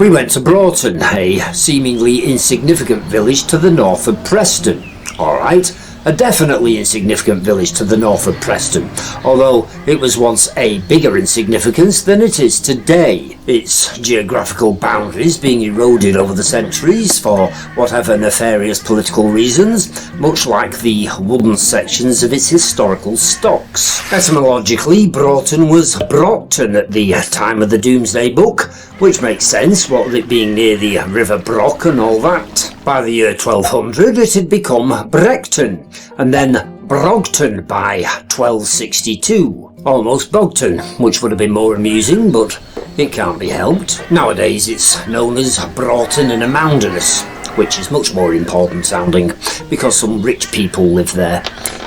We went to Broughton, a seemingly insignificant village to the north of Preston. Alright, a definitely insignificant village to the north of Preston, although it was once a bigger insignificance than it is today, its geographical boundaries being eroded over the centuries for whatever nefarious political reasons, much like the wooden sections of its historical stocks. Etymologically, Broughton was Broughton at the time of the Domesday Book, which makes sense, what with it being near the River Brock and all that. By the year 1200 it had become Broughton, and then Broughton by 1262. Almost Bogton, which would have been more amusing, but it can't be helped. Nowadays it's known as Broughton and Amounderness, which is much more important sounding, because some rich people live there.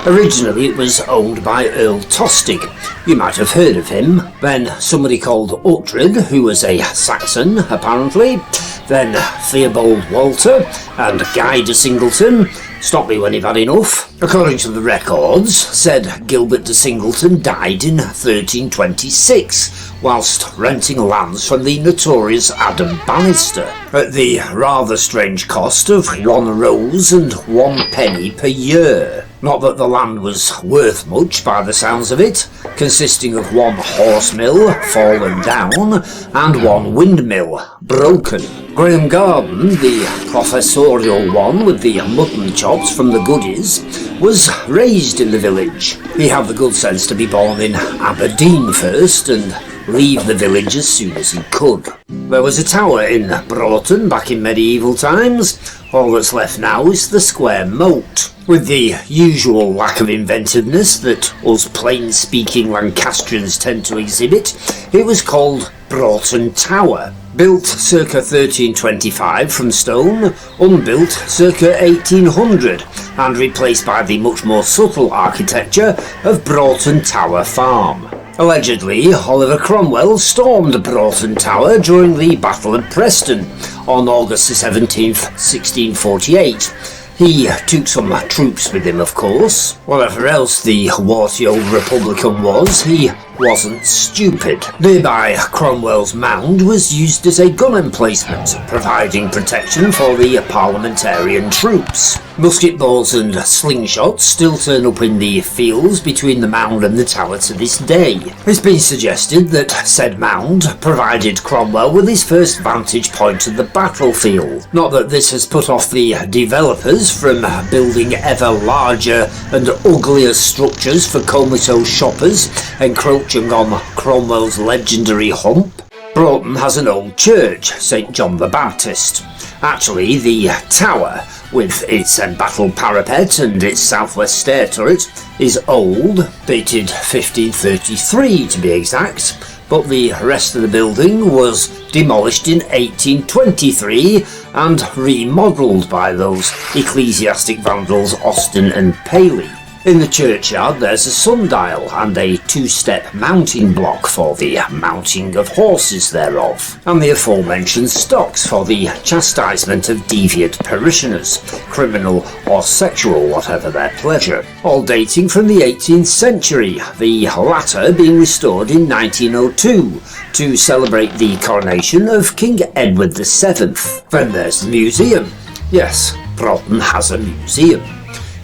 Originally it was owned by Earl Tostig. You might have heard of him. Then somebody called Uhtred, who was a Saxon apparently. Then Theobald Walter and Guy de Singleton. Stop me when you've had enough. According to the records, said Gilbert de Singleton died in 1326, whilst renting lands from the notorious Adam Bannister, at the rather strange cost of 1 rose and 1 penny per year. Not that the land was worth much by the sounds of it, consisting of 1 horse mill, fallen down, and 1 windmill, broken. Graham Garden, the professorial one with the mutton chops from the goodies, was raised in the village. He had the good sense to be born in Aberdeen first and leave the village as soon as he could. There was a tower in Broughton back in medieval times. All that's left now is the square moat. With the usual lack of inventiveness that us plain-speaking Lancastrians tend to exhibit, it was called Broughton Tower. Built circa 1325 from stone, unbuilt circa 1800, and replaced by the much more subtle architecture of Broughton Tower Farm. Allegedly, Oliver Cromwell stormed Broughton Tower during the Battle of Preston on August 17th, 1648. He took some troops with him, of course. Whatever else the warty old Republican was, he wasn't stupid. Nearby, Cromwell's mound was used as a gun emplacement, providing protection for the parliamentarian troops. Musket balls and slingshots still turn up in the fields between the mound and the tower to this day. It's been suggested that said mound provided Cromwell with his first vantage point of the battlefield. Not that this has put off the developers from building ever larger and uglier structures for comatose shoppers encroaching on Cromwell's legendary hump. Broughton has an old church, St John the Baptist. Actually, the tower, with its embattled parapet and its southwest stair turret, is old, dated 1533 to be exact, but the rest of the building was demolished in 1823 and remodelled by those ecclesiastic vandals Austin and Paley. In the churchyard there's a sundial and a 2-step mounting block for the mounting of horses thereof, and the aforementioned stocks for the chastisement of deviant parishioners, criminal or sexual, whatever their pleasure, all dating from the 18th century, the latter being restored in 1902 to celebrate the coronation of King Edward VII. Then there's the museum. Yes, Broughton has a museum.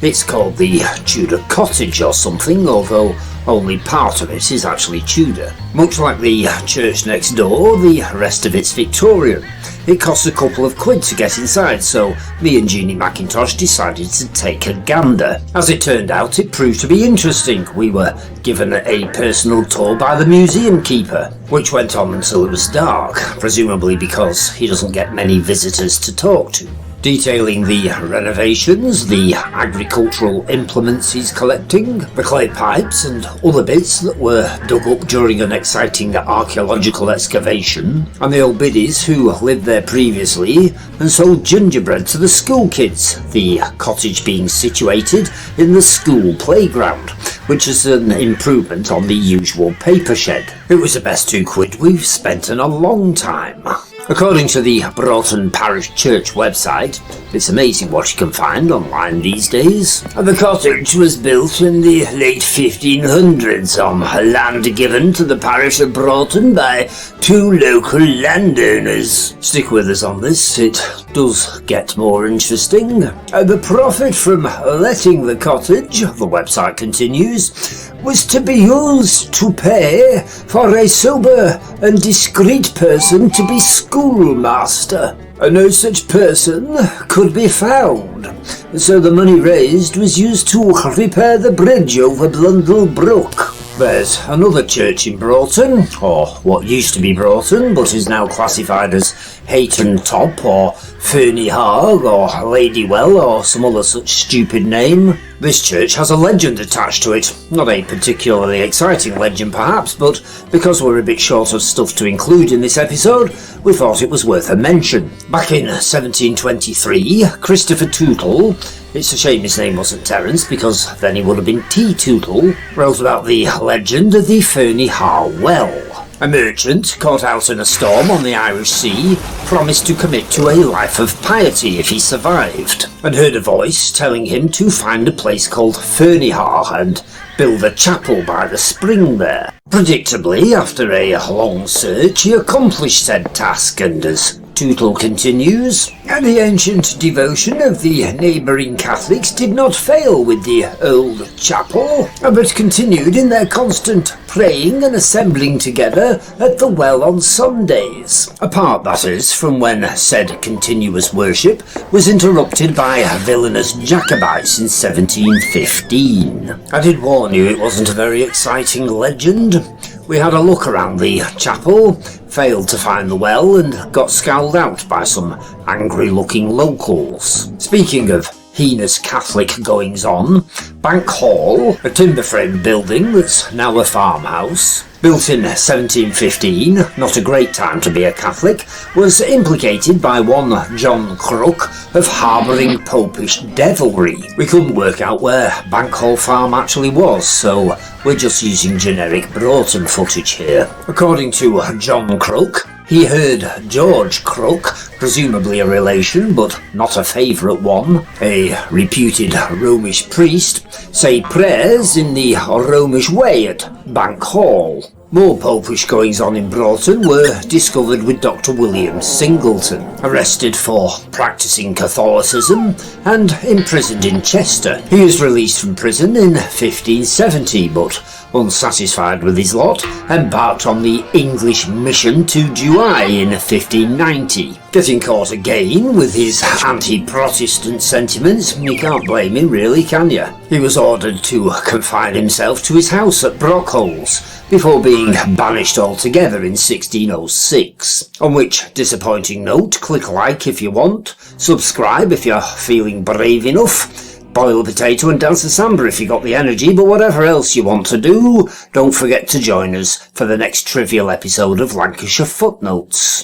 It's called the Tudor Cottage or something, although only part of it is actually Tudor. Much like the church next door, the rest of it's Victorian. It costs a couple of quid to get inside, so me and Jeannie McIntosh decided to take a gander. As it turned out, it proved to be interesting. We were given a personal tour by the museum keeper, which went on until it was dark, presumably because he doesn't get many visitors to talk to. Detailing the renovations, the agricultural implements he's collecting, the clay pipes and other bits that were dug up during an exciting archaeological excavation, and the old biddies who lived there previously and sold gingerbread to the school kids, the cottage being situated in the school playground, which is an improvement on the usual paper shed. It was the best 2 quid we've spent in a long time. According to the Broughton Parish Church website, it's amazing what you can find online these days. The cottage was built in the late 1500s on land given to the parish of Broughton by two local landowners. Stick with us on this, it does get more interesting. The profit from letting the cottage, the website continues, was to be used to pay for a sober and discreet person to be schoolmaster. No such person could be found, so the money raised was used to repair the bridge over Blundell Brook. There's another church in Broughton, or what used to be Broughton, but is now classified as Hayton Top, or Fernie Hog, or Ladywell, or some other such stupid name. This church has a legend attached to it. Not a particularly exciting legend perhaps, but because we're a bit short of stuff to include in this episode, we thought it was worth a mention. Back in 1723, Christopher Tootle, it's a shame his name wasn't Terence, because then he would have been T. Tootle, wrote about the legend of the Fernie Har Well. A merchant, caught out in a storm on the Irish Sea, promised to commit to a life of piety if he survived, and heard a voice telling him to find a place called Fernie Har and build a chapel by the spring there. Predictably, after a long search, he accomplished said task, and as Tootle continues, and the ancient devotion of the neighbouring Catholics did not fail with the old chapel, but continued in their constant praying and assembling together at the well on Sundays, apart, that is, from when said continuous worship was interrupted by villainous Jacobites in 1715. I did warn you it wasn't a very exciting legend. We had a look around the chapel, failed to find the well, and got scowled out by some angry-looking locals. Speaking of heinous Catholic goings-on, Bank Hall, a timber-framed building that's now a farmhouse, built in 1715, not a great time to be a Catholic, was implicated by one John Crook of harbouring popish devilry. We couldn't work out where Bank Hall Farm actually was, so we're just using generic Broughton footage here. According to John Crook, he heard George Crook, presumably a relation but not a favourite one, a reputed Romish priest, say prayers in the Romish way at Bank Hall. More popish goings-on in Broughton were discovered with Dr. William Singleton, arrested for practising Catholicism and imprisoned in Chester. He was released from prison in 1570, but unsatisfied with his lot, embarked on the English mission to Douai in 1590. Getting caught again with his anti-Protestant sentiments, you can't blame him really, can you? He was ordered to confine himself to his house at Brockholes, before being banished altogether in 1606. On which disappointing note, click like if you want, subscribe if you're feeling brave enough, boil a potato and dance a samba if you got the energy, but whatever else you want to do, don't forget to join us for the next trivial episode of Lancashire Footnotes.